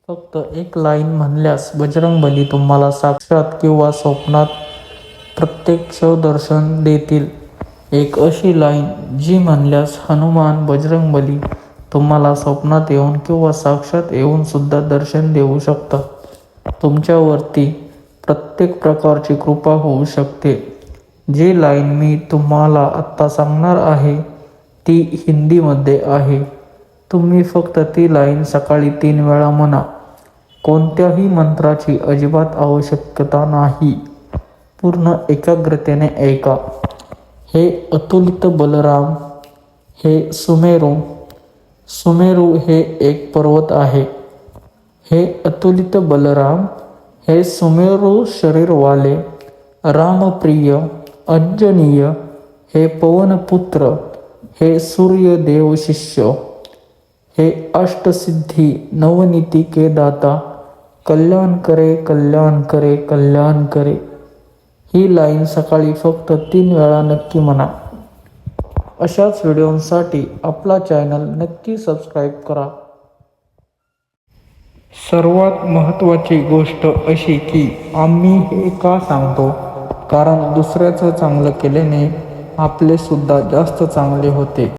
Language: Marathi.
फक्त एक लाईन म्हणल्यास बजरंगबली तुम्हाला साक्षात किंवा स्वप्नात प्रत्यक्ष दर्शन देतील. एक अशी लाईन जी म्हणल्यास हनुमान बजरंगबली तुम्हाला स्वप्नात येऊन किंवा साक्षात येऊन सुद्धा दर्शन देऊ शकतात. तुमच्यावरती प्रत्येक प्रकारची कृपा होऊ शकते. जी लाईन मी तुम्हाला आत्ता सांगणार आहे ती हिंदीमध्ये आहे. तुम्ही फक्त ती लाईन सकाळी 3 वेळा म्हणा. कोणत्याही मंत्राची अजिबात आवश्यकता नाही. पूर्ण एकाग्रतेने ऐका. हे अतुलित बलराम, हे सुमेरू. सुमेरू हे एक पर्वत आहे. हे अतुलित बलराम, हे सुमेरू शरीरवाले रामप्रिय अंजनीय, हे पवनपुत्र, हे सूर्यदेव शिष्य, हे अष्टसिद्धी नवनीति के दाता, कल्याण करे कल्याण करे कल्याण करे. ही लाईन सकाळी फक्त 3 वेळा नक्की म्हणा. अशाच व्हिडिओंसाठी आपला चॅनल नक्की सबस्क्राईब करा. सर्वात महत्त्वाची गोष्ट अशी की आम्ही हे का सांगतो, कारण दुसऱ्याचं चांगलं केल्याने आपले सुद्धा जास्त चांगले होते.